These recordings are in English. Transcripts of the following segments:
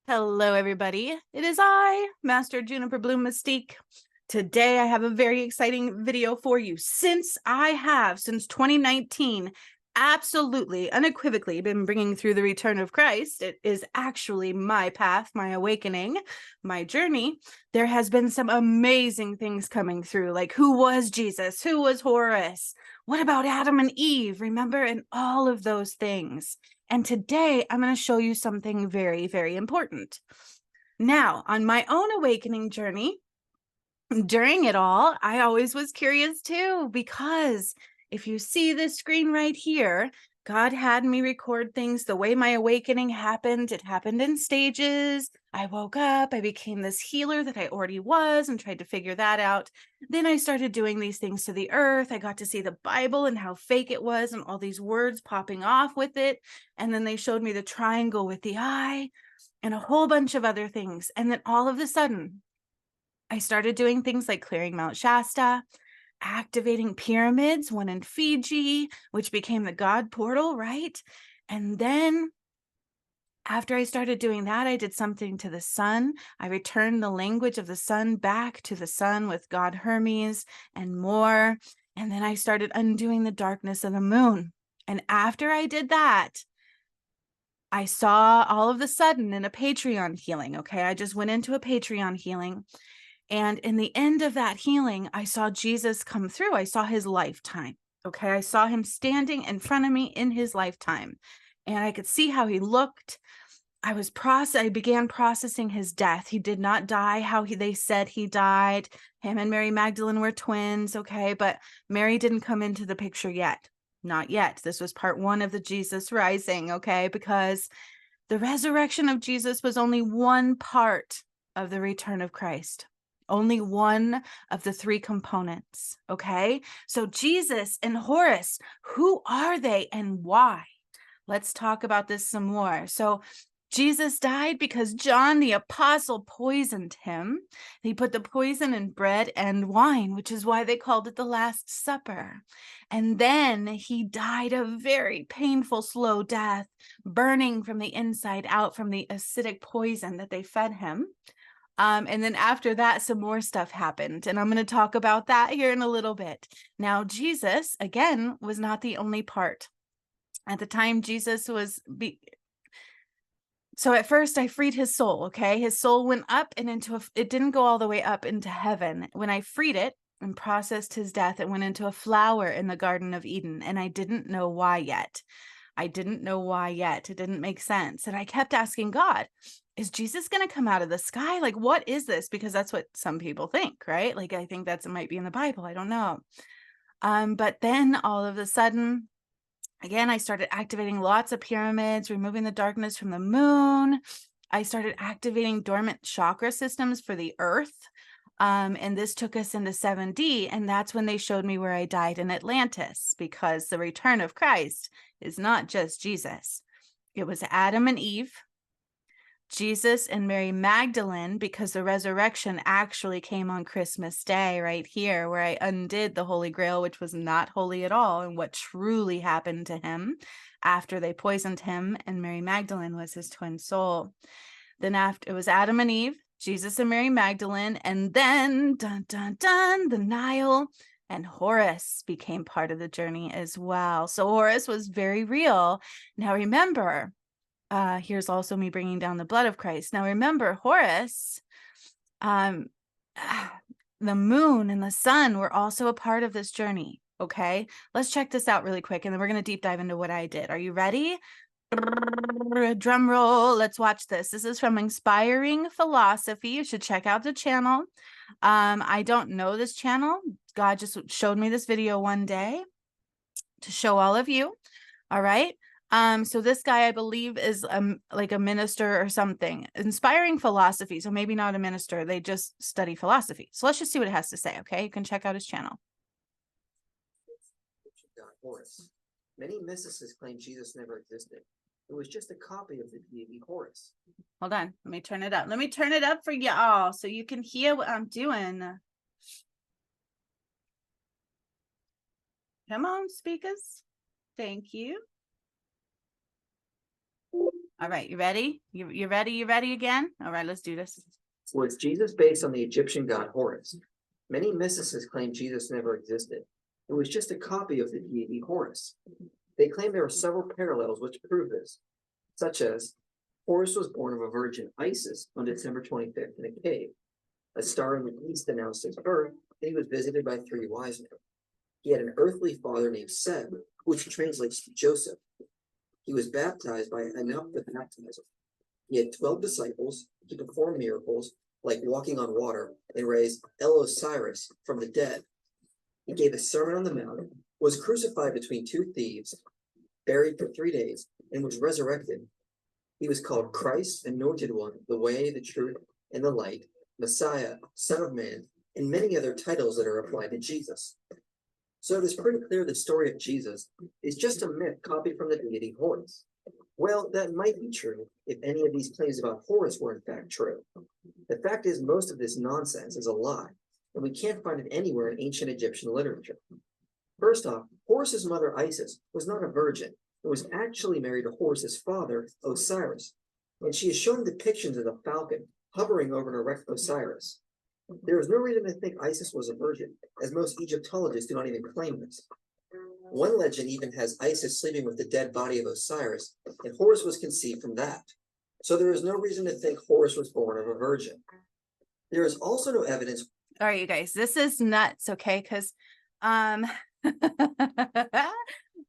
Hello, everybody. It is I, Master Juniper Bloom Mystique. Today, I have a very exciting video for you. Since 2019, absolutely, unequivocally been bringing through the return of Christ, it is actually my path, my awakening, my journey. There has been some amazing things coming through, like who was Jesus? Who was Horus? What about Adam and Eve? Remember? And all of those things. And today I'm going to show you something very, very important. Now, on my own awakening journey, during it all, I always was curious too, because if you see this screen right here, God had me record things the way my awakening happened. It happened in stages. I woke up, I became this healer that I already was and tried to figure that out. Then I started doing these things to the earth. I got to see the Bible and how fake it was and all these words popping off with it. And then they showed me the triangle with the eye and a whole bunch of other things. And then all of a sudden, I started doing things like clearing Mount Shasta, activating pyramids, one in Fiji, which became the God portal, right? And then after I started doing that, I did something to the sun. I returned the language of the sun back to the sun with God Hermes and more. And then I started undoing the darkness of the moon. And after I did that, I saw all of a sudden in a Patreon healing, okay? I just went into a Patreon healing. And in the end of that healing, I saw Jesus come through. I saw his lifetime. Okay. I saw him standing in front of me in his lifetime. And I could see how he looked. I began processing his death. He did not die how they said he died. Him and Mary Magdalene were twins. Okay. But Mary didn't come into the picture yet. Not yet. This was part one of the Jesus rising. Okay. Because the resurrection of Jesus was only one part of the return of Christ. Only one of the three components, okay? So Jesus and Horus, who are they and why? Let's talk about this some more. So Jesus died because John the apostle poisoned him. He put the poison in bread and wine, which is why they called it the Last Supper. And then he died a very painful, slow death, burning from the inside out from the acidic poison that they fed him. And then after that, some more stuff happened. And I'm going to talk about that here in a little bit. Now, Jesus, again, was not the only part. At the time, Jesus was... So at first, I freed his soul, okay? His soul went up and it didn't go all the way up into heaven. When I freed it and processed his death, it went into a flower in the Garden of Eden. And I didn't know why yet. It didn't make sense. And I kept asking God, is Jesus going to come out of the sky? Like, what is this? Because that's what some people think, right? Like, I think it might be in the Bible. I don't know. But then all of a sudden, again, I started activating lots of pyramids, removing the darkness from the moon. I started activating dormant chakra systems for the earth. And this took us into 7D. And that's when they showed me where I died in Atlantis, because the return of Christ is not just Jesus. It was Adam and Eve, Jesus and Mary Magdalene, because the resurrection actually came on Christmas Day right here, where I undid the Holy Grail, which was not holy at all, and what truly happened to him after they poisoned him, and Mary Magdalene was his twin soul. Then after, it was Adam and Eve, Jesus and Mary Magdalene, and then, dun, dun, dun, the Nile and Horus became part of the journey as well. So Horus was very real. Now remember, here's also me bringing down the blood of Christ. Now remember, Horus, the moon and the sun were also a part of this journey. Okay, let's check this out really quick, and then we're going to deep dive into what I did. Are you ready? Drum roll. Let's watch this. This is from Inspiring Philosophy. You should check out the channel. I don't know this channel. God just showed me this video one day to show all of you. All right. So this guy, I believe, is like a minister or something. Inspiring Philosophy. So maybe not a minister. They just study philosophy. So let's just see what it has to say. Okay. You can check out his channel. Horus. Many mysticists claim Jesus never existed. It was just a copy of the deity Horus. Hold on. Let me turn it up. Let me turn it up for y'all so you can hear what I'm doing. Come on, speakers. Thank you. All right, you ready? You ready? You ready again? All right, let's do this. Was Jesus based on the Egyptian god Horus? Many mysticists claim Jesus never existed. It was just a copy of the deity Horus. They claim there are several parallels which prove this, such as Horus was born of a virgin, Isis, on December 25th in a cave. A star in the east announced his birth, and he was visited by 3 wise men. He had an earthly father named Seb, which translates to Joseph. He was baptized by Enoch the baptizer. He had 12 disciples. He performed miracles, like walking on water, and raised Osiris from the dead. He gave a sermon on the mount, was crucified between 2 thieves, buried for 3 days, and was resurrected. He was called Christ, Anointed One, the Way, the Truth, and the Light, Messiah, Son of Man, and many other titles that are applied to Jesus. So it is pretty clear the story of Jesus is just a myth copied from the deity Horus. Well, that might be true if any of these claims about Horus were in fact true. The fact is, most of this nonsense is a lie, and we can't find it anywhere in ancient Egyptian literature. First off, Horus's mother Isis was not a virgin and was actually married to Horus's father, Osiris, and she is shown depictions of the falcon hovering over an erect Osiris. There is no reason to think Isis was a virgin, as most Egyptologists do not even claim this. One legend even has Isis sleeping with the dead body of Osiris, and Horus was conceived from that. So there is no reason to think Horus was born of a virgin. There is also no evidence. All right, you guys, this is nuts, okay? Because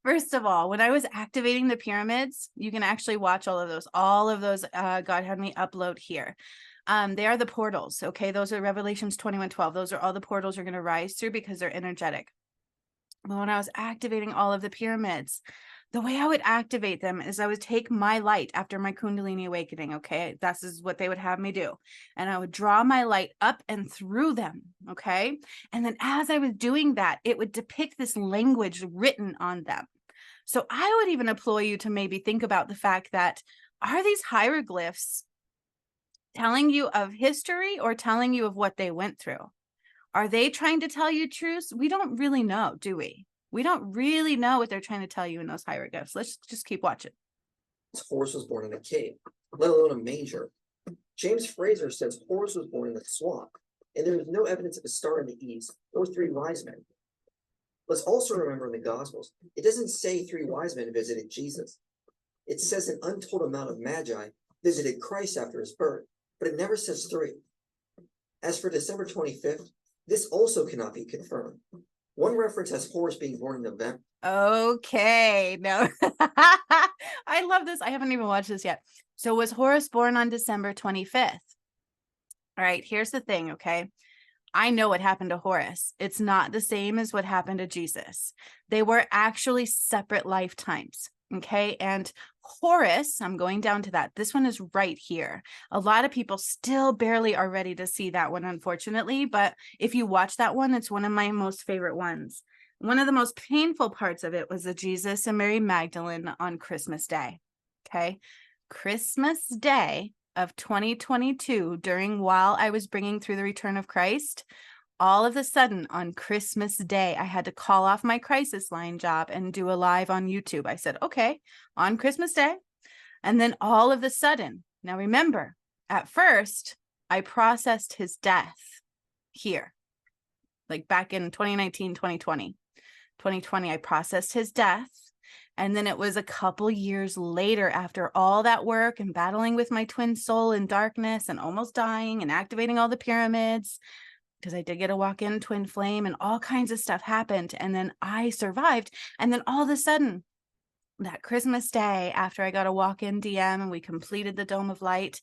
first of all, when I was activating the pyramids, you can actually watch all of those. God had me upload here. They are the portals, okay? Those are Revelations 21:12. Those are all the portals you're going to rise through because they're energetic. But when I was activating all of the pyramids, the way I would activate them is I would take my light after my Kundalini awakening, okay? This is what they would have me do. And I would draw my light up and through them, okay? And then as I was doing that, it would depict this language written on them. So I would even employ you to maybe think about the fact that, are these hieroglyphs telling you of history or telling you of what they went through? Are they trying to tell you truths? We don't really know, do we? We don't really know what they're trying to tell you in those hieroglyphs. Let's just keep watching. Horus was born in a cave, let alone a manger. James Fraser says Horus was born in a swamp, and there is no evidence of a star in the east or 3 wise men. Let's also remember in the Gospels, it doesn't say 3 wise men visited Jesus. It says an untold amount of magi visited Christ after his birth, but it never says 3. As for December 25th, this also cannot be confirmed. One reference has Horus being born in November. Okay, no. I love this. I haven't even watched this yet. So was Horus born on December 25th? All right, here's the thing, okay? I know what happened to Horus. It's not the same as what happened to Jesus. They were actually separate lifetimes. Okay. And Horus, I'm going down to that. This one is right here. A lot of people still barely are ready to see that one, unfortunately. But if you watch that one, it's one of my most favorite ones. One of the most painful parts of it was the Jesus and Mary Magdalene on Christmas Day. Okay. Christmas Day of 2022, while I was bringing through the return of Christ, all of a sudden on Christmas Day, I had to call off my crisis line job and do a live on YouTube. I said, okay, on Christmas Day. And then all of a sudden, now remember, at first, I processed his death here, like back in 2019, 2020. 2020, I processed his death. And then it was a couple years later, after all that work and battling with my twin soul in darkness and almost dying and activating all the pyramids, because I did get a walk-in twin flame and all kinds of stuff happened. And then I survived. And then all of a sudden, that Christmas Day, after I got a walk-in DM and we completed the Dome of Light,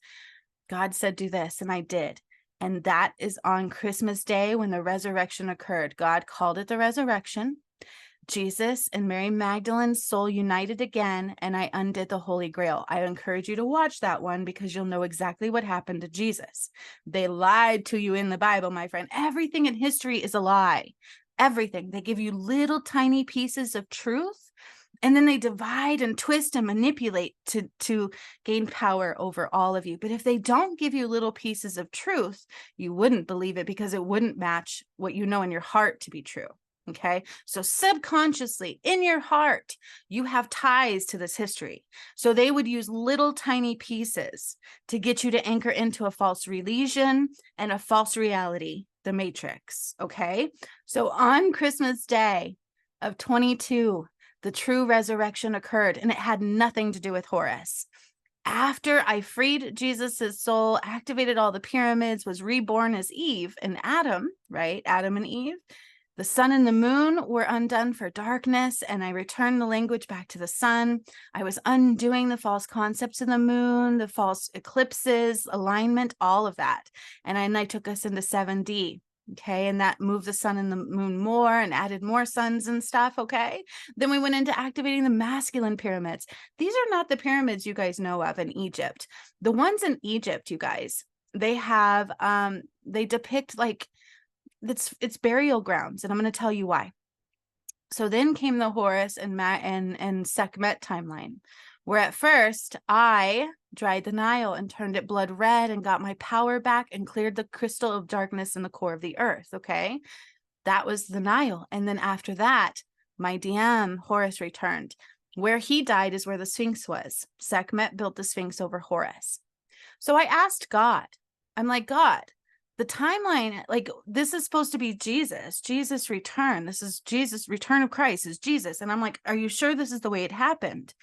God said, do this. And I did. And that is on Christmas Day when the resurrection occurred. God called it the resurrection. Jesus and Mary Magdalene's soul united again, and I undid the Holy Grail. I encourage you to watch that one because you'll know exactly what happened to Jesus. They lied to you in the Bible, my friend. Everything in history is a lie. Everything. They give you little tiny pieces of truth, and then they divide and twist and manipulate to gain power over all of you. But if they don't give you little pieces of truth, you wouldn't believe it because it wouldn't match what you know in your heart to be true. Okay, so subconsciously in your heart, you have ties to this history. So they would use little tiny pieces to get you to anchor into a false religion and a false reality, the Matrix. Okay, so on Christmas Day of 22, the true resurrection occurred, and it had nothing to do with Horus. After I freed Jesus's soul, activated all the pyramids, was reborn as Eve and Adam, right? Adam and Eve. The sun and the moon were undone for darkness, and I returned the language back to the sun. I was undoing the false concepts of the moon, the false eclipses, alignment, all of that. And I took us into 7D. Okay, and that moved the sun and the moon more and added more suns and stuff. Okay, then we went into activating the masculine pyramids. These are not the pyramids you guys know of in Egypt. The ones in Egypt, you guys, they have they depict like it's burial grounds, and I'm going to tell you why. So then came the Horus and Sekhmet timeline, where at first I dried the Nile and turned it blood red and got my power back and cleared the crystal of darkness in the core of the earth. Okay, that was the Nile. And then after that, my DM Horus returned. Where he died is where the Sphinx was. Sekhmet built the Sphinx over Horus. So I asked God, I'm like, God, the timeline, like this is supposed to be Jesus return. This is Jesus, return of Christ is Jesus. And I'm like, are you sure this is the way it happened?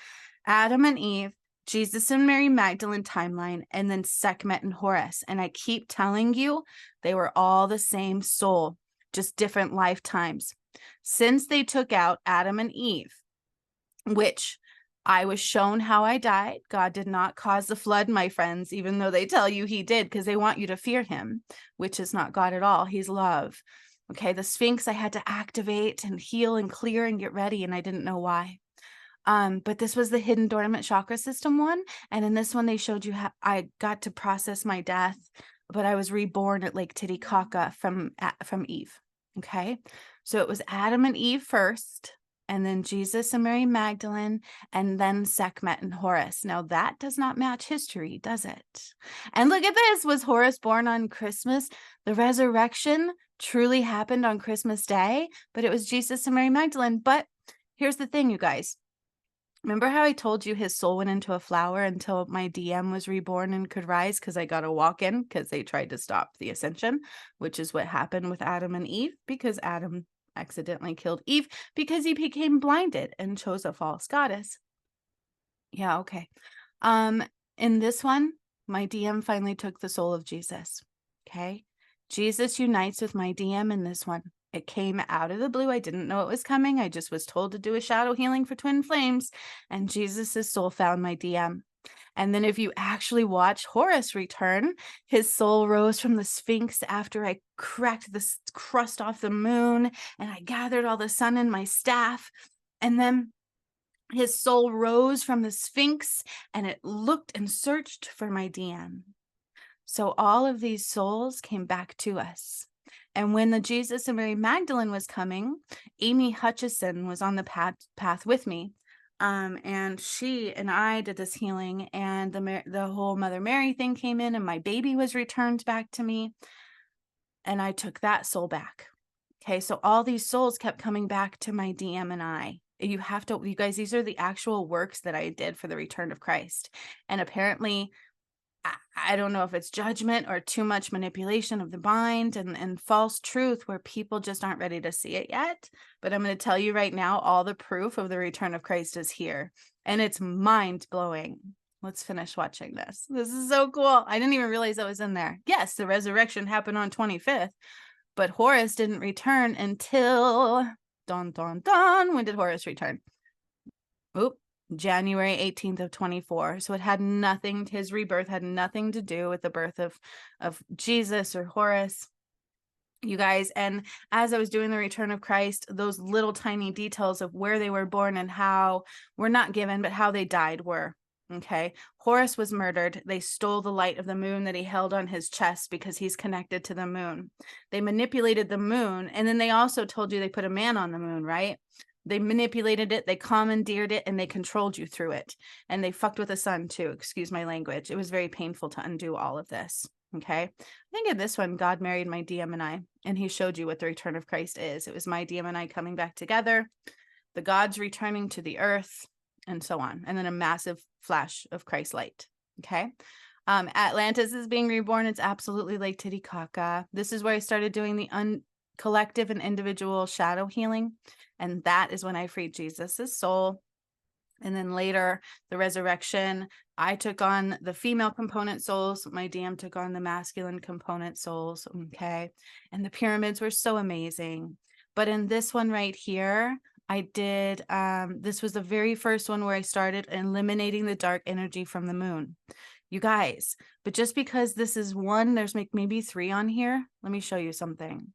Adam and Eve, Jesus and Mary Magdalene timeline, and then Sekhmet and Horus. And I keep telling you, they were all the same soul, just different lifetimes. Since they took out Adam and Eve, which I was shown how I died. God did not cause the flood, my friends, even though they tell you he did, because they want you to fear him, which is not God at all. He's love. Okay, the Sphinx I had to activate and heal and clear and get ready, and I didn't know why. But this was the hidden dormant chakra system one. And in this one, they showed you how I got to process my death, but I was reborn at Lake Titicaca from Eve. Okay, so it was Adam and Eve first, and then Jesus and Mary Magdalene, and then Sekhmet and Horus. Now that does not match history, does it? And look at this, was Horus born on Christmas? The resurrection truly happened on Christmas Day, but it was Jesus and Mary Magdalene. But here's the thing, you guys. Remember how I told you his soul went into a flower until my DM was reborn and could rise because I got a walk-in because they tried to stop the ascension, which is what happened with Adam and Eve, because Adam accidentally killed Eve because he became blinded and chose a false goddess. Yeah, okay. In this one, my DM finally took the soul of Jesus. Okay. Jesus unites with my DM in this one. It came out of the blue. I didn't know it was coming. I just was told to do a shadow healing for twin flames, and Jesus's soul found my DM. And then if you actually watch Horus return, his soul rose from the Sphinx after I cracked the crust off the moon and I gathered all the sun in my staff. And then his soul rose from the Sphinx and it looked and searched for my DM. So all of these souls came back to us. And when the Jesus and Mary Magdalene was coming, Amy Hutchison was on the path with me. And she and I did this healing, and the whole Mother Mary thing came in, and my baby was returned back to me, and I took that soul back. Okay, so all these souls kept coming back to my DM and I. You have to, you guys, these are the actual works that I did for the return of Christ. And apparently, I don't know if it's judgment or too much manipulation of the mind and false truth where people just aren't ready to see it yet. But I'm going to tell you right now, all the proof of the return of Christ is here. And it's mind-blowing. Let's finish watching this. This is so cool. I didn't even realize that was in there. Yes, the resurrection happened on 25th, but Horus didn't return until... Dun, dun, dun. When did Horus return? Oop. January 18th of 24. So it had nothing, his rebirth had nothing to do with the birth of Jesus or Horus, you guys. And as I was doing the return of Christ, those little tiny details of where they were born and how were not given, but how they died were. Okay. Horus was murdered. They stole the light of the moon that he held on his chest because he's connected to the moon. They manipulated the moon. And then they also told you they put a man on the moon, right? They manipulated it, they commandeered it, and they controlled you through it. And they fucked with the sun too, excuse my language. It was very painful to undo all of this. Okay. I think in this one, God married my DM and I, and he showed you what the return of Christ is. It was my DM and I coming back together, the gods returning to the earth, and so on. And then a massive flash of Christ's light. Okay. Atlantis is being reborn. It's absolutely Lake Titicaca. This is where I started doing the collective and individual shadow healing. And that is when I freed Jesus's soul. And then later, the resurrection, I took on the female component souls. My DM took on the masculine component souls. Okay. And the pyramids were so amazing. But in this one right here, I did, this was the very first one where I started eliminating the dark energy from the moon. You guys, but just because this is one, there's maybe 3 on here. Let me show you something.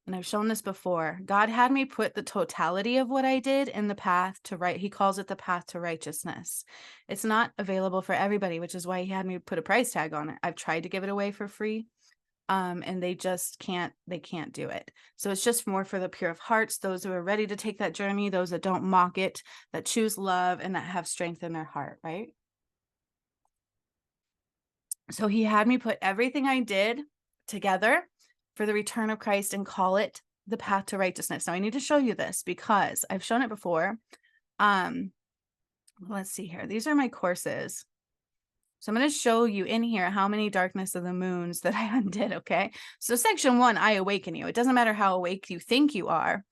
And I've shown this before. God had me put the totality of what I did in the path to right. He calls it the path to righteousness. It's not available for everybody, which is why he had me put a price tag on it. I've tried to give it away for free. And they just can't do it. So it's just more for the pure of hearts, those who are ready to take that journey, those that don't mock it, that choose love and that have strength in their heart, right? So he had me put everything I did together for the return of Christ and call it the path to righteousness. Now I need to show you this because I've shown it before. Let's see here. These are my courses. So I'm going to show you in here how many darkness of the moons that I undid. Okay. So section 1, I awaken you. It doesn't matter how awake you think you are.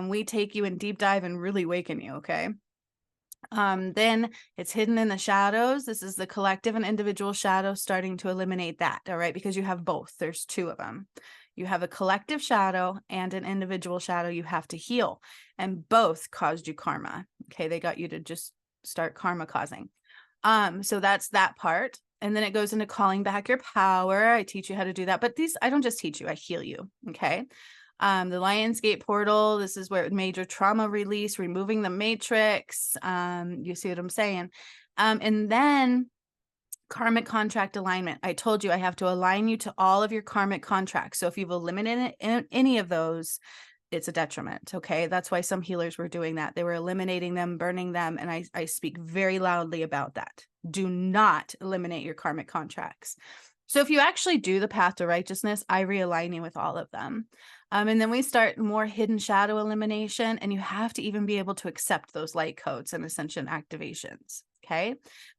We take you and deep dive and really awaken you. Okay. Then it's hidden in the shadows. This is the collective and individual shadow, starting to eliminate that. All right. Because you have both. There's 2 of them. You have a collective shadow and an individual shadow you have to heal. And both caused you karma. Okay. They got you to just start karma causing. So that's that part. And then it goes into calling back your power. I teach you how to do that. But these, I don't just teach you, I heal you. Okay. The Lionsgate portal, this is where major trauma release, removing the matrix. You see what I'm saying? And then karmic contract alignment. I told you I have to align you to all of your karmic contracts. So if you've eliminated any of those, it's a detriment. Okay. That's why some healers were doing that. They were eliminating them, burning them. And I speak very loudly about that. Do not eliminate your karmic contracts. So if you actually do the path to righteousness, I realign you with all of them. And then we start more hidden shadow elimination, and you have to even be able to accept those light codes and ascension activations. Okay.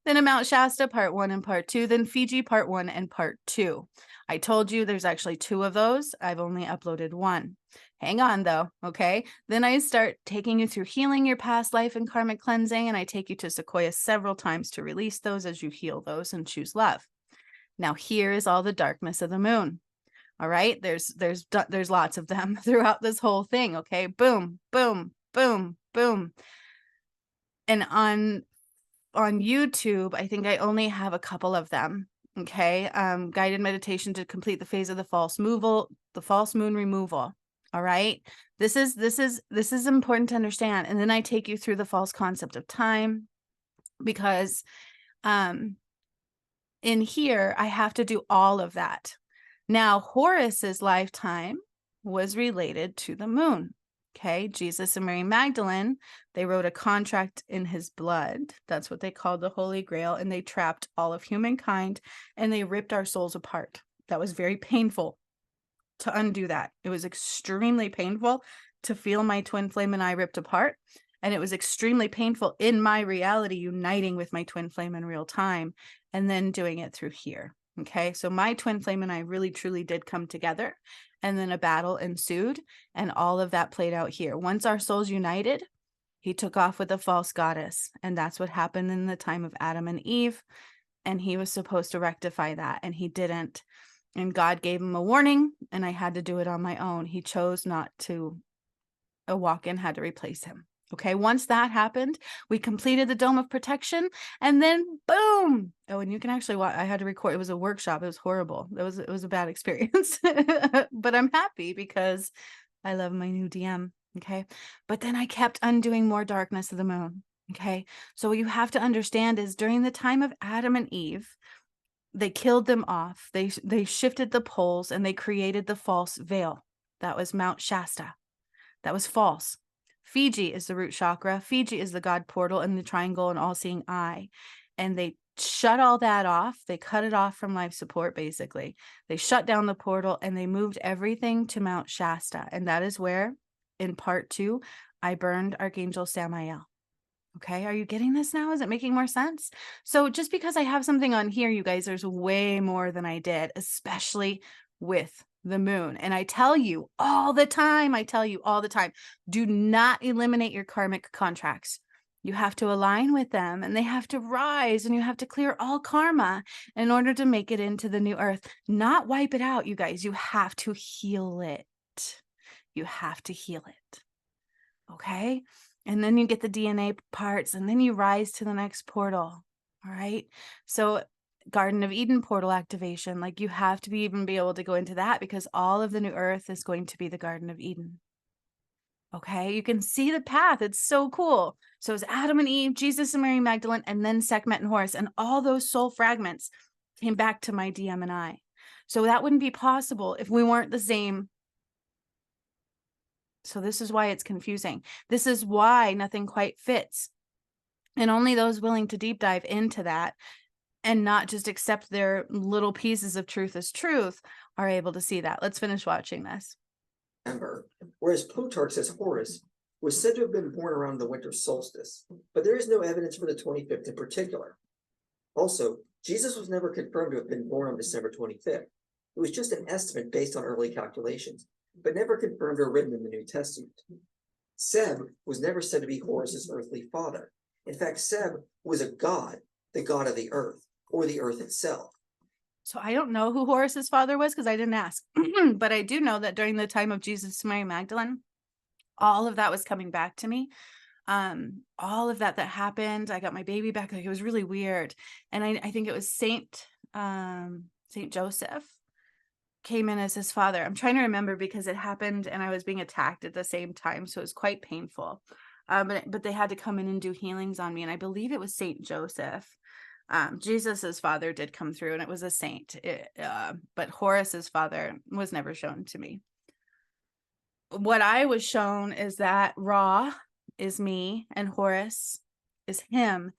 Then Mount Shasta, part 1 and part 2, then Fiji, part 1 and part 2. I told you there's actually 2 of those. I've only uploaded 1. Hang on though. Okay. Then I start taking you through healing your past life and karmic cleansing. And I take you to Sequoia several times to release those as you heal those and choose love. Now here is all the darkness of the moon. All right. There's lots of them throughout this whole thing. Okay. Boom, boom, boom, boom. And on YouTube, I think I only have a couple of them. Okay. Guided meditation to complete the phase of the false moon removal. All right. This is important to understand. And then I take you through the false concept of time, because in here, I have to do all of that. Now, Horus's lifetime was related to the moon. Okay. Jesus and Mary Magdalene, they wrote a contract in his blood. That's what they called the Holy Grail. And they trapped all of humankind and they ripped our souls apart. That was very painful to undo that. It was extremely painful to feel my twin flame and I ripped apart. And it was extremely painful in my reality, uniting with my twin flame in real time and then doing it through here. Okay. So my twin flame and I really, truly did come together, and then a battle ensued, and all of that played out here. Once our souls united, he took off with a false goddess. And that's what happened in the time of Adam and Eve. And he was supposed to rectify that, and he didn't. And God gave him a warning, and I had to do it on my own. He chose not to walk in, had to replace him. Okay, once that happened, we completed the dome of protection, and then boom. Oh, and you can actually watch. I had to record. It was a workshop. It was horrible. It was a bad experience, but I'm happy because I love my new DM. Okay, but then I kept undoing more darkness of the moon. Okay, so what you have to understand is during the time of Adam and Eve, they killed them off. They shifted the poles and they created the false veil. That was Mount Shasta. That was false. Fiji is the root chakra. Fiji is the God portal and the triangle and all-seeing eye. And they shut all that off. They cut it off from life support, basically. They shut down the portal and they moved everything to Mount Shasta. And that is where, in part 2, I burned Archangel Samael. Okay, are you getting this now? Is it making more sense? So just because I have something on here, you guys, there's way more than I did, especially with the moon. And I tell you all the time, do not eliminate your karmic contracts. You have to align with them and they have to rise, and you have to clear all karma in order to make it into the new earth. Not wipe it out, you guys. You have to heal it. You have to heal it. Okay? And then you get the DNA parts, and then you rise to the next portal. All right? So Garden of Eden portal activation, like you have to even be able to go into that, because all of the new earth is going to be the Garden of Eden. Okay, you can see the path. It's so cool. So it's Adam and Eve, Jesus and Mary Magdalene, and then Sekhmet and Horus, and all those soul fragments came back to my DM and I. So that wouldn't be possible if we weren't the same. So this is why it's confusing. This is why nothing quite fits. And only those willing to deep dive into that and not just accept their little pieces of truth as truth are able to see that. Let's finish watching this. Whereas Plutarch says Horus was said to have been born around the winter solstice, but there is no evidence for the 25th in particular. Also, Jesus was never confirmed to have been born on December 25th. It was just an estimate based on early calculations, but never confirmed or written in the New Testament. Seb was never said to be Horus's earthly father. In fact, Seb was a god, the god of the earth, or the earth itself. So I don't know who Horus's father was because I didn't ask, but I do know that during the time of Jesus and Mary Magdalene, all of that was coming back to me. All of that happened. I got my baby back. Like, it was really weird. And I think it was Saint Joseph came in as his father. I'm trying to remember because it happened and I was being attacked at the same time. So it was quite painful. But they had to come in and do healings on me. And I believe it was Saint Joseph. Jesus's father did come through and it was a saint. But Horus's father was never shown to me. What I was shown is that Ra is me and Horus is him,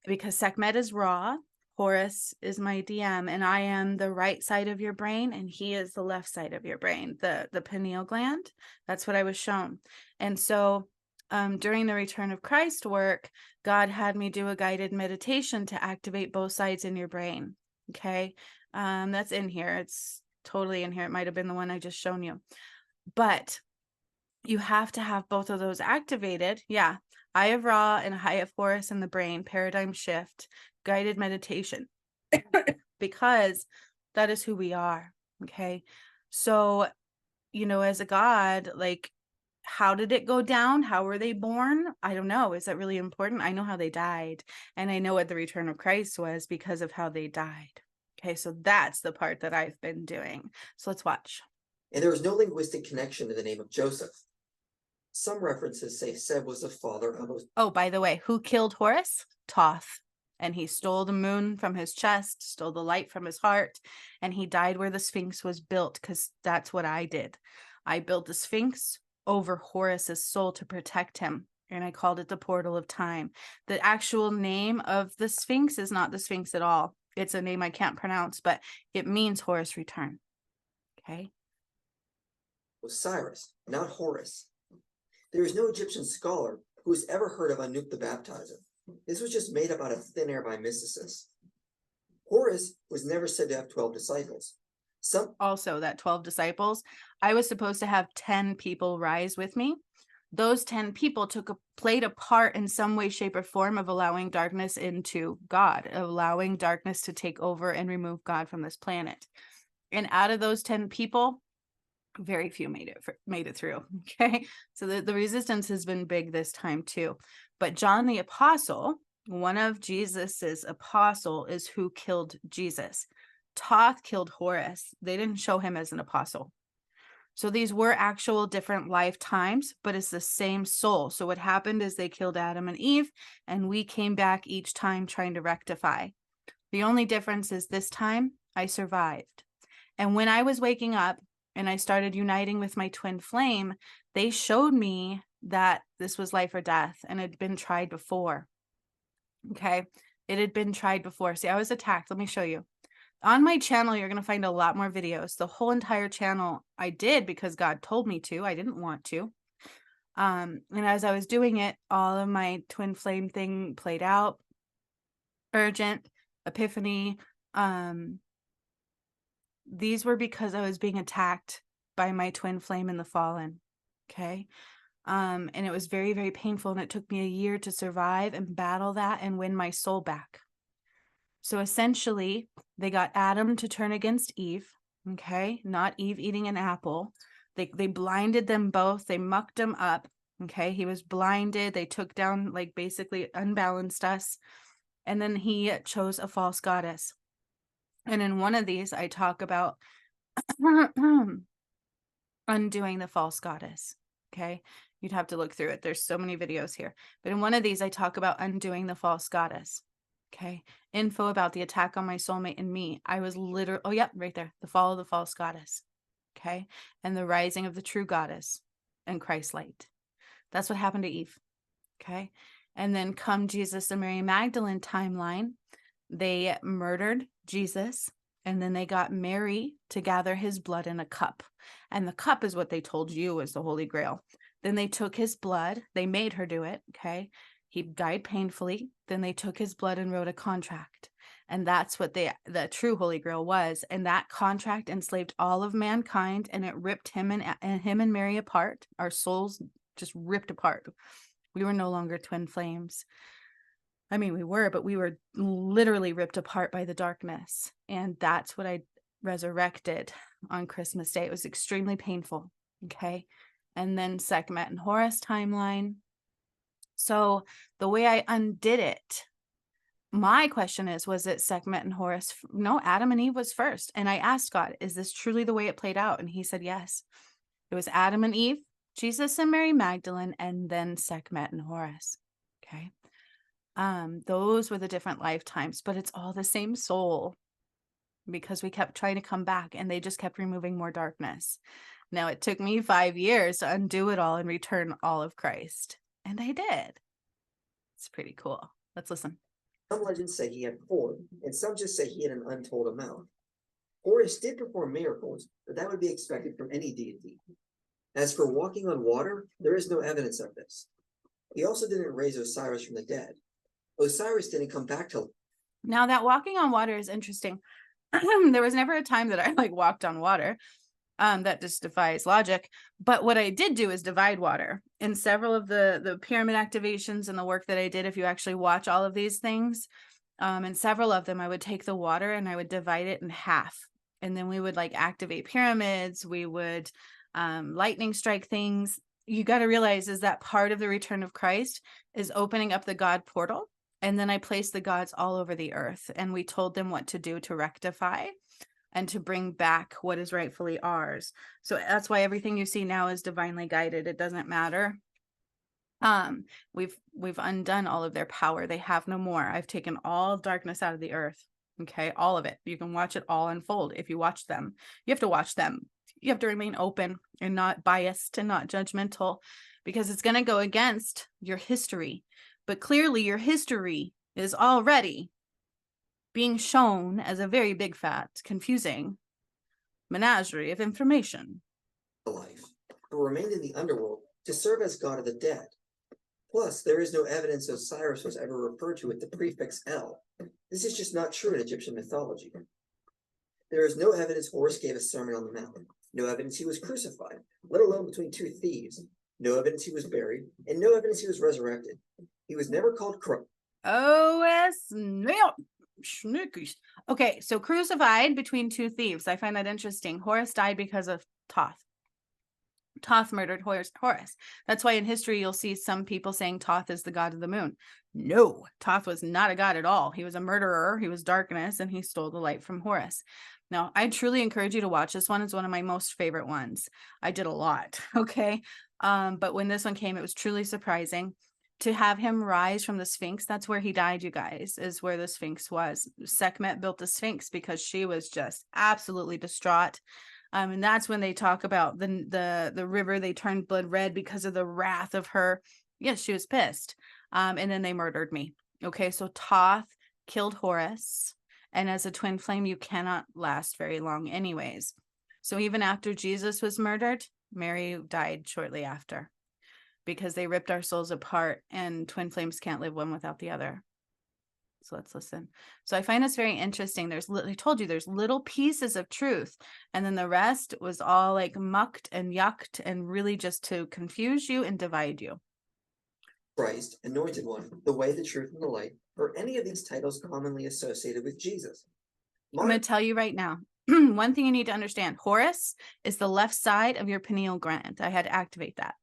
because Sekhmet is Ra, Horus is my DM, and I am the right side of your brain and he is the left side of your brain, the pineal gland. That's what I was shown. And so during the Return of Christ work, God had me do a guided meditation to activate both sides in your brain. Okay. That's in here. It's totally in here. It might have been the one I just shown you, but you have to have both of those activated. Yeah. Eye of Ra and Eye of Horus in the brain, paradigm shift, guided meditation, because that is who we are. Okay. So, as a God, like, how did it go down? How were they born? I don't know. Is that really important? I know how they died, and I know what the return of Christ was because of how they died. Okay, so that's the part that I've been doing. So let's watch. And there was no linguistic connection to the name of Joseph. Some references say Seb was the father of... Oh, by the way, who killed Horus? Thoth. And he stole the moon from his chest, stole the light from his heart, and he died where the Sphinx was built, because that's what I did. I built the Sphinx over Horus's soul to protect him, and I called it the portal of time. The actual name of the Sphinx is not the Sphinx at all. It's a name I can't pronounce, but it means Horus return. Okay. Osiris, not Horus. There is no Egyptian scholar who has ever heard of Anup the Baptizer. This was just made up out of thin air by mysticists. Horus was never said to have 12 disciples. Also, that 12 disciples, I was supposed to have 10 people rise with me. Those 10 people played a part in some way, shape, or form of allowing darkness into God, allowing darkness to take over and remove God from this planet. And out of those 10 people, very few made it through. Okay. So the resistance has been big this time too. But John the Apostle, one of Jesus's apostle, is who killed Jesus. Thoth killed Horus. They didn't show him as an apostle. So these were actual different lifetimes, but it's the same soul. So what happened is they killed Adam and Eve, and we came back each time trying to rectify. The only difference is this time I survived. And when I was waking up and I started uniting with my twin flame, they showed me that this was life or death and it had been tried before. Okay. It had been tried before. See, I was attacked. Let me show you. On my channel, you're going to find a lot more videos. The whole entire channel I did because God told me to. I didn't want to. And as I was doing it, all of my twin flame thing played out. Urgent, epiphany. These were because I was being attacked by my twin flame in the fallen. Okay. And it was very, very painful. And it took me a year to survive and battle that and win my soul back. So essentially, they got Adam to turn against Eve. Okay. Not Eve eating an apple. They blinded them both. They mucked him up. Okay. He was blinded. They took down, like, basically unbalanced us. And then he chose a false goddess. And in one of these, I talk about undoing the false goddess. Okay. You'd have to look through it. There's so many videos here. But in one of these, I talk about undoing the false goddess. Okay. Info about the attack on my soulmate and me. I was literally, oh, yep, right there. The fall of the false goddess. Okay. And the rising of the true goddess and Christ light. That's what happened to Eve. Okay. And then come Jesus and Mary Magdalene timeline. They murdered Jesus, and then they got Mary to gather his blood in a cup. And the cup is what they told you was the Holy Grail. Then they took his blood. They made her do it. Okay. He died painfully. Then they took his blood and wrote a contract. And that's what the true Holy Grail was. And that contract enslaved all of mankind, and it ripped him and Mary apart. Our souls just ripped apart. We were no longer twin flames. I mean, we were, but we were literally ripped apart by the darkness. And that's what I resurrected on Christmas Day. It was extremely painful. Okay. And then Sekhmet and Horus timeline. So the way I undid it, my question is, was it Sekhmet and Horus? No, Adam and Eve was first. And I asked God, is this truly the way it played out? And he said, yes. It was Adam and Eve, Jesus and Mary Magdalene, and then Sekhmet and Horus. Okay. Those were the different lifetimes, but it's all the same soul, because we kept trying to come back and they just kept removing more darkness. Now, it took me 5 years to undo it all and return all of Christ. And I did. It's pretty cool. Let's listen. Some legends say he had 4, and some just say he had an untold amount. Horus did perform miracles, but that would be expected from any deity. As for walking on water, there is no evidence of this. He also didn't raise Osiris from the dead. Osiris didn't come back till... Now, that walking on water is interesting. There was never a time that I walked on water. That just defies logic. But what I did do is divide water. In several of the pyramid activations and the work that I did, if you actually watch all of these things, in several of them, I would take the water and I would divide it in half. And then we would activate pyramids. We would lightning strike things. You got to realize is that part of the return of Christ is opening up the God portal. And then I placed the gods all over the earth, and we told them what to do to rectify and to bring back what is rightfully ours. So that's why everything you see now is divinely guided. It doesn't matter. We've undone all of their power. They have no more. I've taken all darkness out of the earth. Okay. All of it. You can watch it all unfold. If you watch them, you have to watch them. You have to remain open and not biased and not judgmental, because it's going to go against your history. But clearly your history is already being shown as a very big, fat, confusing menagerie of information. Life, but remained in the underworld to serve as god of the dead. Plus, there is no evidence Osiris was ever referred to with the prefix El. This is just not true in Egyptian mythology. There is no evidence Horus gave a sermon on the mountain. No evidence he was crucified, let alone between 2 thieves. No evidence he was buried, and no evidence he was resurrected. He was never called Christ. Okay, so crucified between 2 thieves. I find that interesting. Horus died because of Thoth. Thoth murdered Horus. That's why in history you'll see some people saying Thoth is the god of the moon. No, Thoth was not a god at all. He was a murderer. He was darkness, and he stole the light from Horus. Now, I truly encourage you to watch this one. It's one of my most favorite ones. I did a lot, okay? But when this one came, it was truly surprising to have him rise from the Sphinx. That's where he died, you guys, is where the Sphinx was. Sekhmet built the Sphinx because she was just absolutely distraught. And that's when they talk about the river. They turned blood red because of the wrath of her. Yes, she was pissed. And then they murdered me. Okay, so Thoth killed Horus. And as a twin flame, you cannot last very long anyways. So even after Jesus was murdered, Mary died shortly after, because they ripped our souls apart, and twin flames can't live one without the other. So let's listen. So I find this very interesting. I told you there's little pieces of truth, and then the rest was all like mucked and yucked and really just to confuse you and divide you. Christ, Anointed One, the Way, the Truth, and the Light, or any of these titles commonly associated with Jesus. I'm going to tell you right now. One thing you need to understand: Horus is the left side of your pineal gland. I had to activate that.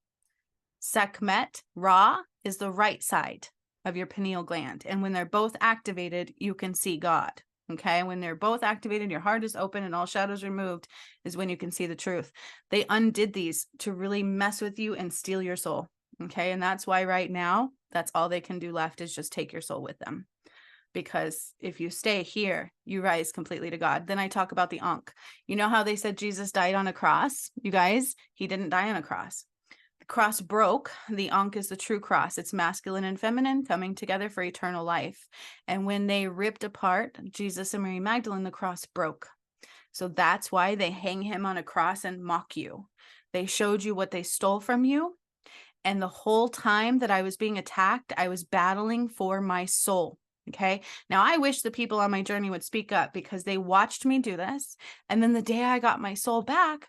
Sekhmet, Ra, is the right side of your pineal gland. And when they're both activated, you can see God. Okay. When they're both activated, your heart is open and all shadows removed, is when you can see the truth. They undid these to really mess with you and steal your soul. Okay. And that's why right now, that's all they can do left, is just take your soul with them. Because if you stay here, you rise completely to God. Then I talk about the Ankh. You know how they said Jesus died on a cross? You guys, he didn't die on a cross. The cross broke. The Ankh is the true cross. It's masculine and feminine coming together for eternal life. And when they ripped apart Jesus and Mary Magdalene, the cross broke. So that's why they hang him on a cross and mock you. They showed you what they stole from you. And the whole time that I was being attacked, I was battling for my soul. Okay. Now I wish the people on my journey would speak up, because they watched me do this. And then the day I got my soul back,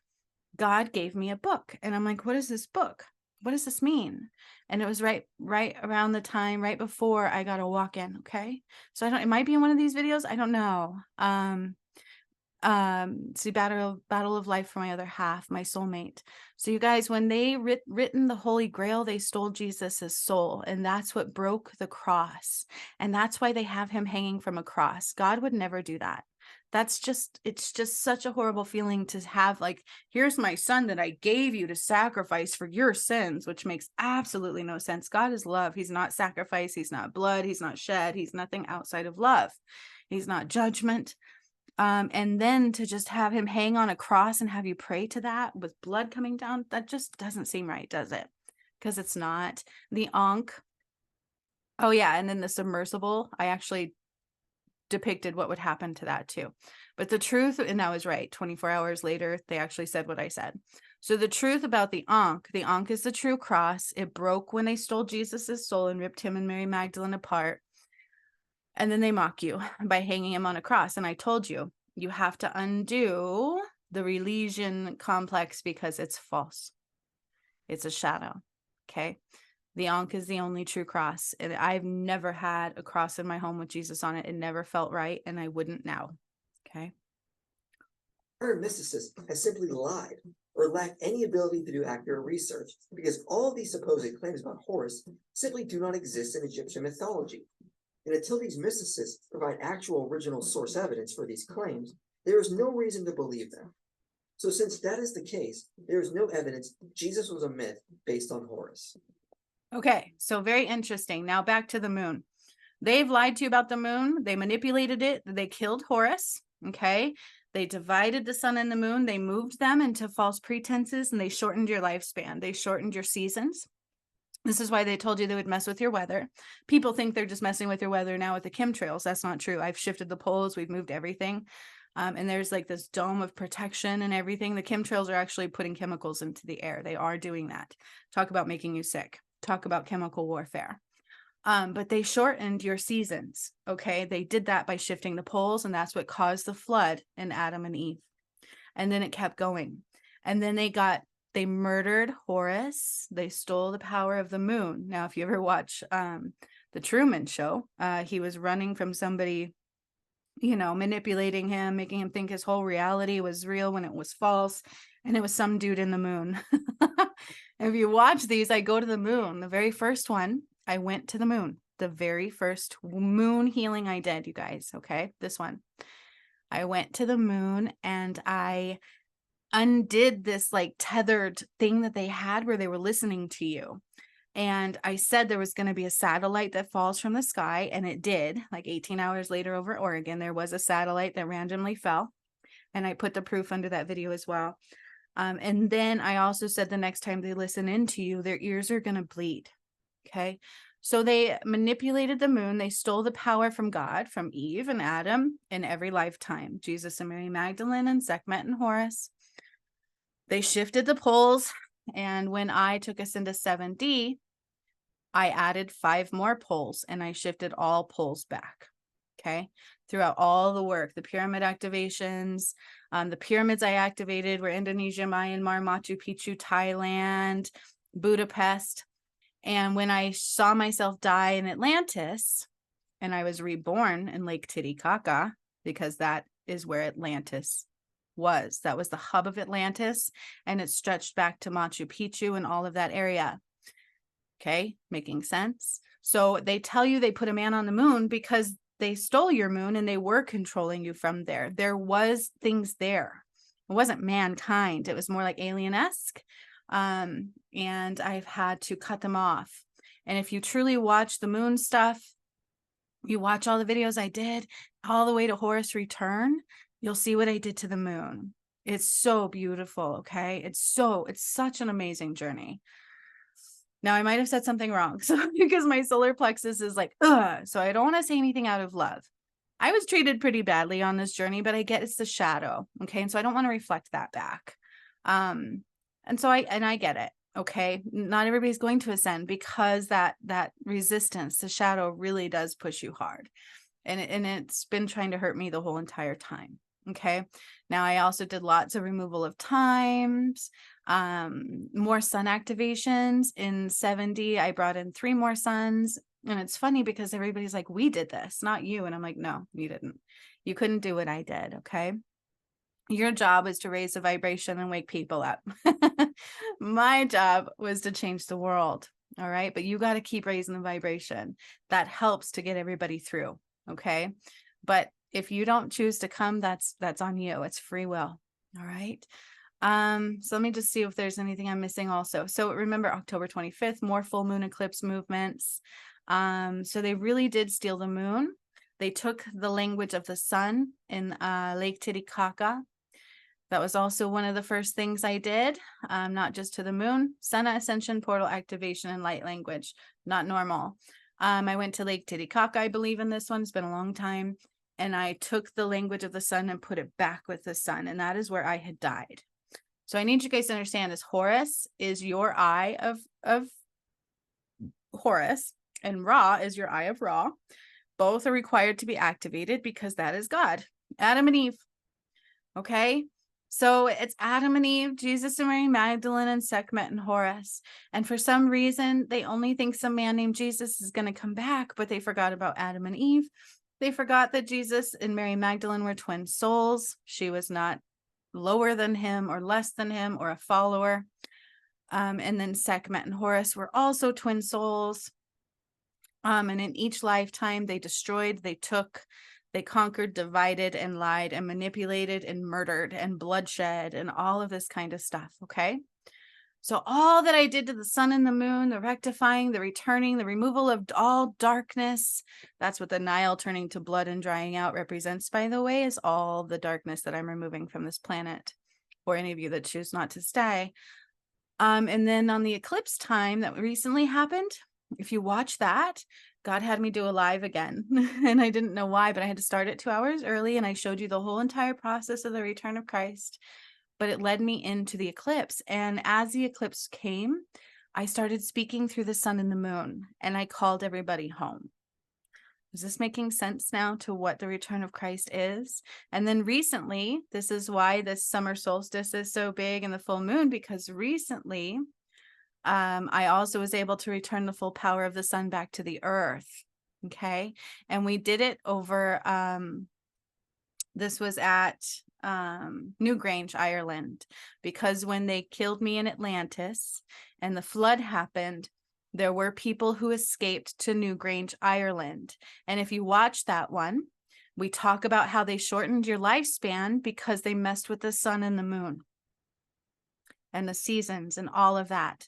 God gave me a book. And I'm like, what is this book? What does this mean? And it was right around the time, right before I got a walk-in. Okay. So it might be in one of these videos. I don't know. See, battle of life for my other half, my soulmate. So you guys, when they written the Holy Grail, they stole Jesus's soul, and that's what broke the cross. And that's why they have him hanging from a cross. God would never do that. It's just such a horrible feeling to have, like, here's my son that I gave you to sacrifice for your sins, which makes absolutely no sense. God is love. He's not sacrifice. He's not blood. He's not shed. He's nothing outside of love. He's not judgment. And then to just have him hang on a cross and have you pray to that with blood coming down, that just doesn't seem right, does it? Because it's not. The Ankh. Oh yeah, and then the submersible, I actually depicted what would happen to that too. But the truth, and I was right, 24 hours later, they actually said what I said. So the truth about the Ankh is the true cross. It broke when they stole Jesus's soul and ripped him and Mary Magdalene apart. And then they mock you by hanging him on a cross. And I told you, you have to undo the religion complex, because it's false. It's a shadow. Okay. The Ankh is the only true cross. And I've never had a cross in my home with Jesus on it. It never felt right. And I wouldn't now. Okay. Our mysticist has simply lied or lacked any ability to do accurate research, because all these supposed claims about Horus simply do not exist in Egyptian mythology. And until these mysticists provide actual original source evidence for these claims, there is no reason to believe them. So since that is the case, there is no evidence Jesus was a myth based on Horus. Okay, so very interesting. Now back to the moon. They've lied to you about the moon. They manipulated it. They killed Horus. Okay. They divided the sun and the moon. They moved them into false pretenses, and they shortened your lifespan. They shortened your seasons. This is why they told you they would mess with your weather. People think they're just messing with your weather now with the chemtrails. That's not true. I've shifted the poles. We've moved everything. And there's like this dome of protection and everything. The chemtrails are actually putting chemicals into the air. They are doing that. Talk about making you sick. Talk about chemical warfare. But they shortened your seasons. Okay. They did that by shifting the poles, and that's what caused the flood in Adam and Eve. And then it kept going. And then they murdered Horus. They stole the power of the moon. Now, if you ever watch the Truman Show, he was running from somebody, manipulating him, making him think his whole reality was real when it was false. And it was some dude in the moon. If you watch these, I go to the moon. The very first one, I went to the moon. The very first moon healing I did, you guys. Okay, this one. I went to the moon and I undid this like tethered thing that they had where they were listening to you. And I said there was going to be a satellite that falls from the sky, and it did. Like 18 hours later over Oregon, there was a satellite that randomly fell. And I put the proof under that video as well. And then I also said the next time they listen into you, their ears are going to bleed. Okay. So they manipulated the moon. They stole the power from God, from Eve and Adam in every lifetime. Jesus and Mary Magdalene and Sekhmet and Horus. They shifted the poles. And when I took us into 7D, I added 5 more poles and I shifted all poles back. Okay. Throughout all the work, the pyramid activations, the pyramids I activated were Indonesia, Myanmar, Machu Picchu, Thailand, Budapest. And when I saw myself die in Atlantis and I was reborn in Lake Titicaca, because that is where Atlantis was. That was the hub of Atlantis, and it stretched back to Machu Picchu and all of that area. Okay, making sense? So they tell you they put a man on the moon because they stole your moon and they were controlling you from there. There was things there. It wasn't mankind. It was more like alien-esque. And I've had to cut them off. And if you truly watch the moon stuff, you watch all the videos I did all the way to Horus return, you'll see what I did to the moon. It's so beautiful. Okay. It's such an amazing journey. Now I might've said something wrong. So because my solar plexus is like, ugh, so I don't want to say anything out of love. I was treated pretty badly on this journey, but I get it's the shadow. Okay. And so I don't want to reflect that back. And so I get it. Okay. Not everybody's going to ascend because that resistance, the shadow really does push you hard. And it's been trying to hurt me the whole entire time. Okay. Now I also did lots of removal of times, more sun activations in 7D. I brought in 3 more suns. And it's funny because everybody's like, we did this, not you. And I'm like, no, you didn't. You couldn't do what I did. Okay. Your job is to raise the vibration and wake people up. My job was to change the world. All right. But you got to keep raising the vibration. That helps to get everybody through. Okay. But if you don't choose to come, that's on you. It's free will. All right. So let me just see if there's anything I'm missing also. So remember October 25th, more full moon eclipse movements. So they really did steal the moon. They took the language of the sun in Lake Titicaca. That was also one of the first things I did, not just to the moon, sun ascension, portal activation, and light language, not normal. I went to Lake Titicaca, I believe in this one. It's been a long time. And I took the language of the sun and put it back with the sun. And that is where I had died. So I need you guys to understand this. Horus is your eye of Horus, and Ra is your eye of Ra. Both are required to be activated because that is God. Adam and Eve. Okay. So it's Adam and Eve, Jesus and Mary Magdalene, and Sekhmet and Horus. And for some reason, they only think some man named Jesus is going to come back, but they forgot about Adam and Eve. They forgot that Jesus and Mary Magdalene were twin souls. She was not lower than him or less than him or a follower. And then Sekhmet and Horus were also twin souls. And in each lifetime, they destroyed, they took, they conquered, divided, and lied, and manipulated, and murdered, and bloodshed, and all of this kind of stuff. Okay. So all that I did to the sun and the moon, the rectifying, the returning, the removal of all darkness, that's what the Nile turning to blood and drying out represents, by the way, is all the darkness that I'm removing from this planet, for any of you that choose not to stay. And then on the eclipse time that recently happened, if you watch that, God had me do a live again. And I didn't know why, but I had to start it 2 hours early. And I showed you the whole entire process of the return of Christ. But it led me into the eclipse. And as the eclipse came, I started speaking through the sun and the moon. And I called everybody home. Is this making sense now to what the return of Christ is? And then recently, this is why this summer solstice is so big and the full moon, because recently, I also was able to return the full power of the sun back to the earth. Okay. And we did it over, this was at Newgrange, Ireland, because when they killed me in Atlantis and the flood happened, there were people who escaped to Newgrange, Ireland. And if you watch that one, we talk about how they shortened your lifespan because they messed with the sun and the moon and the seasons and all of that.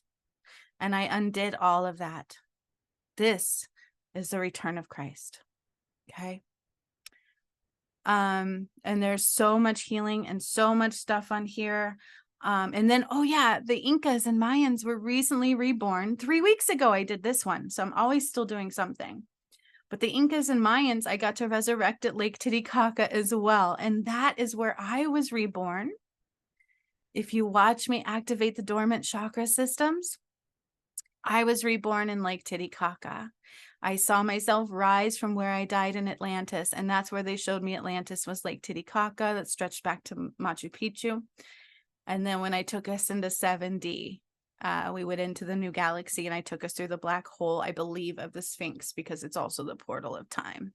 And I undid all of that. This is the return of Christ. Okay. And there's so much healing and so much stuff on here. And then, oh yeah, the Incas and Mayans were recently reborn. 3 weeks ago, I did this one. So I'm always still doing something. But the Incas and Mayans, I got to resurrect at Lake Titicaca as well. And that is where I was reborn. If you watch me activate the dormant chakra systems, I was reborn in Lake Titicaca. I saw myself rise from where I died in Atlantis. And that's where they showed me Atlantis was Lake Titicaca that stretched back to Machu Picchu. And then when I took us into 7D, we went into the new galaxy and I took us through the black hole, I believe, of the Sphinx, because it's also the portal of time.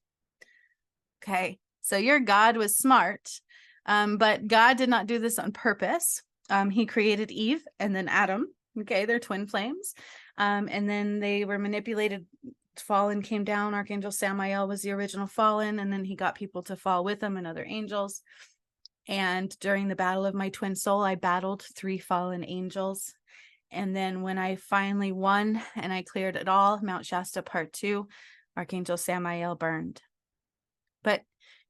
Okay, so your God was smart, but God did not do this on purpose. He created Eve and then Adam. Okay, they're twin flames. And then they were manipulated. Fallen came down. Archangel Samael was the original fallen, and then he got people to fall with him and other angels. And during the battle of my twin soul, I battled 3 fallen angels. And then when I finally won and I cleared it all, Mount Shasta Part 2, Archangel Samael burned. But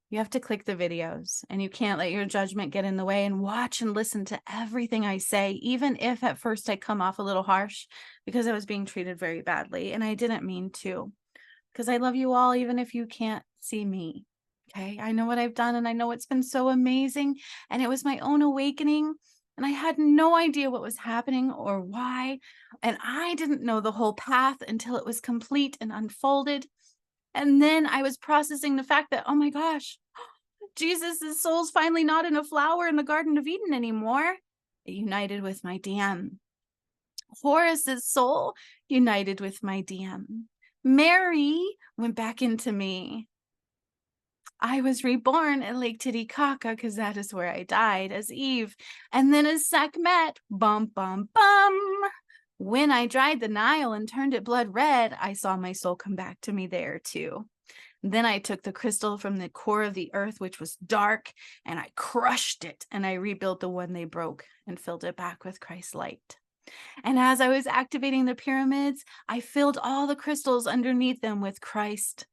you have to click the videos, and you can't let your judgment get in the way, and watch and listen to everything I say, even if at first I come off a little harsh, because I was being treated very badly. And I didn't mean to, because I love you all, even if you can't see me. Okay, I know what I've done, and I know it's been so amazing, and it was my own awakening, and I had no idea what was happening or why, and I didn't know the whole path until it was complete and unfolded. And then I was processing the fact that, oh my gosh, Jesus' soul's finally not in a flower in the Garden of Eden anymore. It united with my DM. Horus's soul united with my DM. Mary went back into me. I was reborn at Lake Titicaca because that is where I died as Eve. And then as Sekhmet, bum, bum, bum. When I dried the Nile and turned it blood red, I saw my soul come back to me there too. Then I took the crystal from the core of the earth, which was dark, and I crushed it, and I rebuilt the one they broke and filled it back with Christ's light. And as I was activating the pyramids, I filled all the crystals underneath them with Christ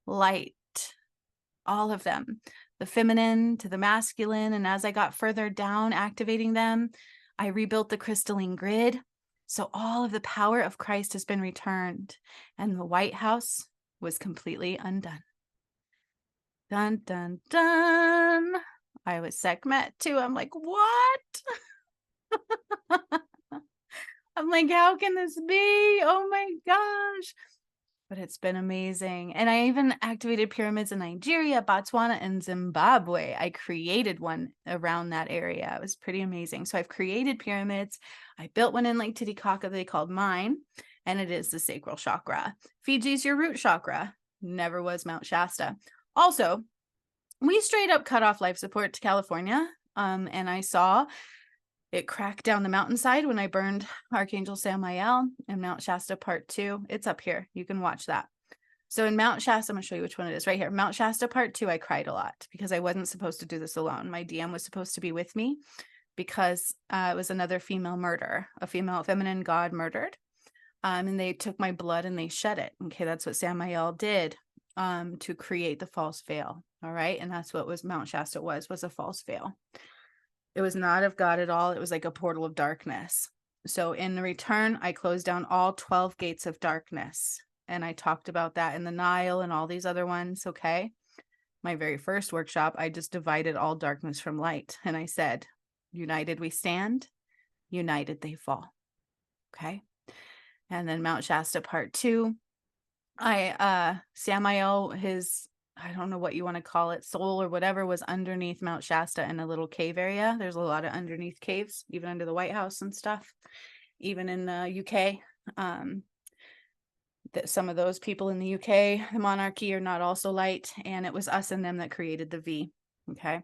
light. All of them, the feminine to the masculine. And as I got further down activating them, I rebuilt the crystalline grid. So all of the power of Christ has been returned, and the White House was completely undone. Dun, dun, dun. I was Sekhmet too. I'm like, what? I'm like, how can this be? Oh my gosh. But it's been amazing. And I even activated pyramids in Nigeria, Botswana, and Zimbabwe. I created one around that area. It was pretty amazing. So I've created pyramids. I built one in Lake Titicaca they called mine, and it is the sacral chakra. Fiji's your root chakra. Never was Mount Shasta. Also, we straight up cut off life support to California. And I saw it cracked down the mountainside when I burned Archangel Samael and Mount Shasta Part 2. It's up here. You can watch that. So in Mount Shasta, I'm going to show you which one it is right here. Mount Shasta Part 2, I cried a lot because I wasn't supposed to do this alone. My DM was supposed to be with me because it was another female murder, a female feminine god murdered. And they took my blood and they shed it. Okay, that's what Samael did to create the false veil. All right, and that's what was Mount Shasta was a false veil. It was not of God at all. It was like a portal of darkness. So in return, I closed down all 12 gates of darkness. And I talked about that in the Nile and all these other ones. Okay. My very first workshop, I just divided all darkness from light. And I said, united we stand, united they fall. Okay. And then Mount Shasta Part 2, Samael, his, I don't know what you want to call it, soul or whatever, was underneath Mount Shasta in a little cave area. There's a lot of underneath caves, even under the White House and stuff, even in the UK. That some of those people in the UK, the monarchy, are not also light, and it was us and them that created the V. Okay,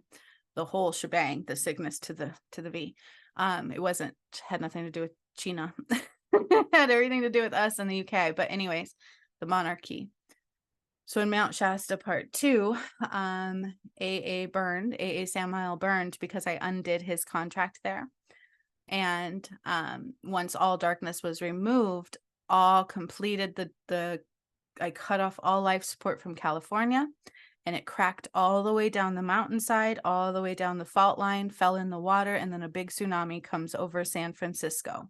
the whole shebang, the sickness to the V. It had nothing to do with China. It had everything to do with us in the UK. But anyways, the monarchy. So in Mount Shasta Part 2, AA Samael burned because I undid his contract there. And once all darkness was removed, all completed I cut off all life support from California, and it cracked all the way down the mountainside, all the way down the fault line, fell in the water, and then a big tsunami comes over San Francisco.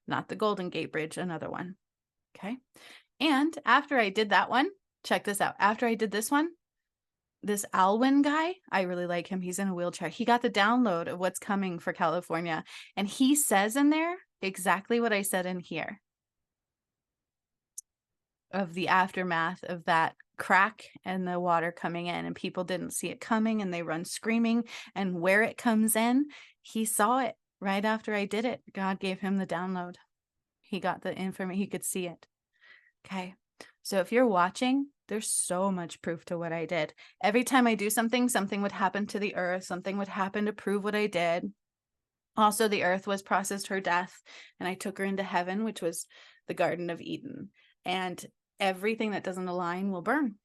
Not the Golden Gate Bridge, another one. Okay. And after I did that one, check this out. After I did this one, this Alwyn guy, I really like him. He's in a wheelchair. He got the download of what's coming for California. And he says in there exactly what I said in here of the aftermath of that crack and the water coming in, and people didn't see it coming and they run screaming, and where it comes in, he saw it right after I did it. God gave him the download. He got the information. He could see it. Okay. So if you're watching, there's so much proof to what I did. Every time I do something, something would happen to the earth. Something would happen to prove what I did. Also, the earth was processed her death, and I took her into heaven, which was the Garden of Eden. And everything that doesn't align will burn.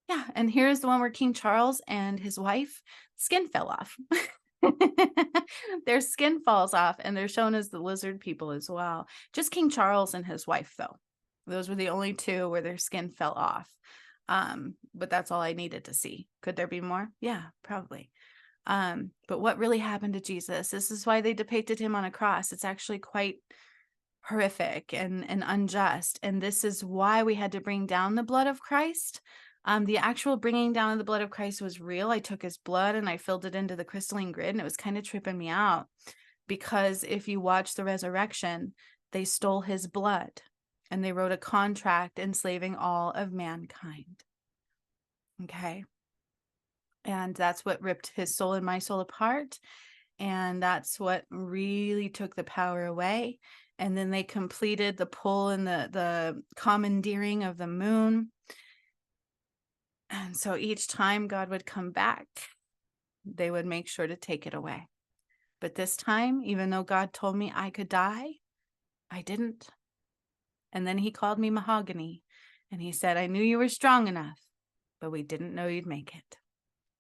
Yeah. And here's the one where King Charles and his wife, skin fell off. Their skin falls off, and they're shown as the lizard people as well. Just King Charles and his wife, though. Those were the only two where their skin fell off. But that's all I needed to see. Could there be more? Yeah, probably. But what really happened to Jesus? This is why they depicted him on a cross. It's actually quite horrific and unjust. And this is why we had to bring down the blood of Christ. The actual bringing down of the blood of Christ was real. I took his blood and I filled it into the crystalline grid, and it was kind of tripping me out, because if you watch the resurrection, they stole his blood and they wrote a contract enslaving all of mankind. Okay. And that's what ripped his soul and my soul apart. And that's what really took the power away. And then they completed the pull and the commandeering of the moon. And so each time God would come back, they would make sure to take it away. But this time, even though God told me I could die, I didn't. And then he called me Mahogany, and he said, I knew you were strong enough, but we didn't know you'd make it.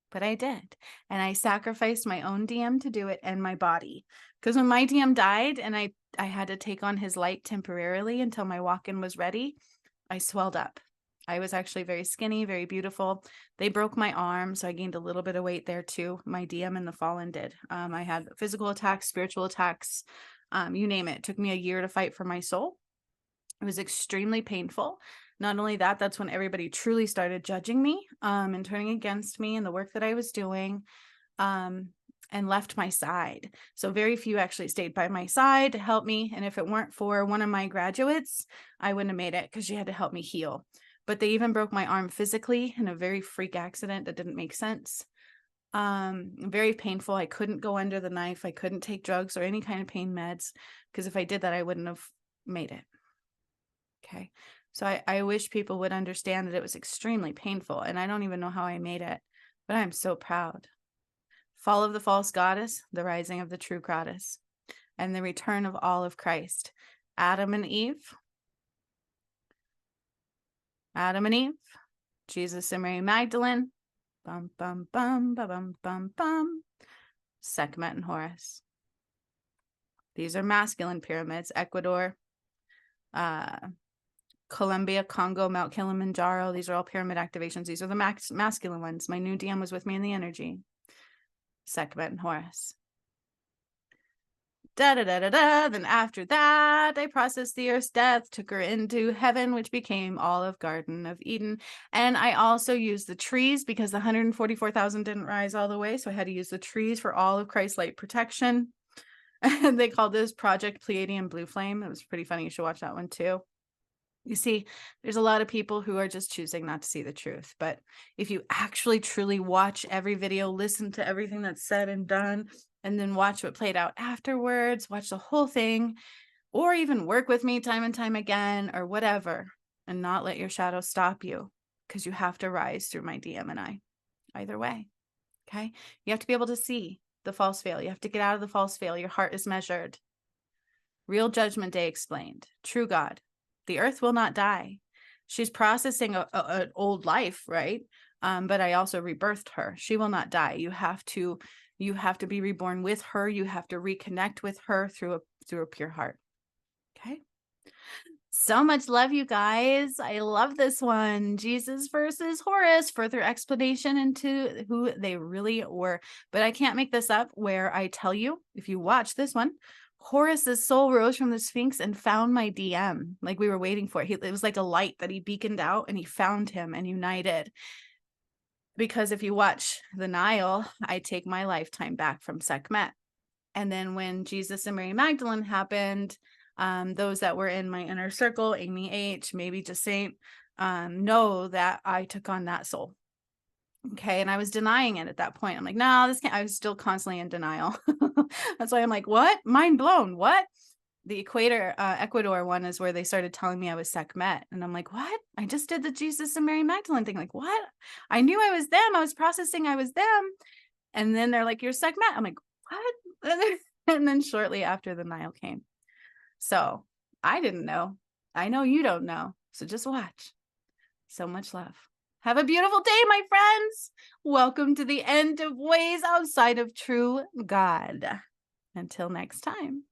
But I did. And I sacrificed my own DM to do it, and my body. Because when my DM died and I had to take on his light temporarily until my walk-in was ready, I swelled up. I was actually very skinny, very beautiful. They broke my arm, so I gained a little bit of weight there too. My DM and the Fallen did. I had physical attacks, spiritual attacks, you name it. It took me a year to fight for my soul. It was extremely painful. Not only that, that's when everybody truly started judging me and turning against me and the work that I was doing, and left my side. So very few actually stayed by my side to help me. And if it weren't for one of my graduates, I wouldn't have made it, because she had to help me heal. But they even broke my arm physically in a very freak accident that didn't make sense. Very painful. I couldn't go under the knife. I couldn't take drugs or any kind of pain meds, because if I did that, I wouldn't have made it. Okay. So I wish people would understand that it was extremely painful, and I don't even know how I made it, but I'm so proud. Fall of the false goddess, the rising of the true goddess, and the return of all of Christ. Adam and Eve, Jesus and Mary Magdalene, bum, bum, bum, bum, bum, bum, bum, Sekhmet and Horus. These are masculine pyramids. Ecuador, Colombia, Congo, Mount Kilimanjaro. These are all pyramid activations. These are the masculine ones. My new DM was with me in the energy. Sekhmet and Horus. Then after that, I processed the earth's death, took her into heaven, which became all of Garden of Eden. And I also used the trees, because the 144,000 didn't rise all the way. So I had to use the trees for all of Christ's light protection. And they called this Project Pleiadian Blue Flame. It was pretty funny. You should watch that one too. You see, there's a lot of people who are just choosing not to see the truth. But if you actually truly watch every video, listen to everything that's said and done, and then watch what played out afterwards, watch the whole thing, or even work with me time and time again or whatever, and not let your shadow stop you, because you have to rise through my DM and I. Either way, okay? You have to be able to see the false veil. You have to get out of the false veil. Your heart is measured. Real Judgment Day explained. True God. The earth will not die. She's processing an old life, right? But I also rebirthed her. She will not die. You have to be reborn with her. You have to reconnect with her through a pure heart. Okay. So much love, you guys. I love this one. Jesus versus Horus, further explanation into who they really were. But I can't make this up where I tell you, if you watch this one, Horus's soul rose from the Sphinx and found my DM. Like we were waiting for it. It was like a light that he beaconed out and he found him and united. Because if you watch the Nile, I take my lifetime back from Sekhmet. And then when Jesus and Mary Magdalene happened, those that were in my inner circle, Amy H, maybe just Saint, know that I took on that soul. Okay. And I was denying it at that point. I'm like, no, this can't. I was still constantly in denial. That's why I'm like, what? Mind blown. What? The Ecuador one is where they started telling me I was Sekhmet. And I'm like, what? I just did the Jesus and Mary Magdalene thing. Like, what? I knew I was them. I was processing I was them. And then they're like, you're Sekhmet. I'm like, what? And then shortly after the Nile came. So I didn't know. I know you don't know. So just watch. So much love. Have a beautiful day, my friends. Welcome to the end of Ways Outside of True God. Until next time.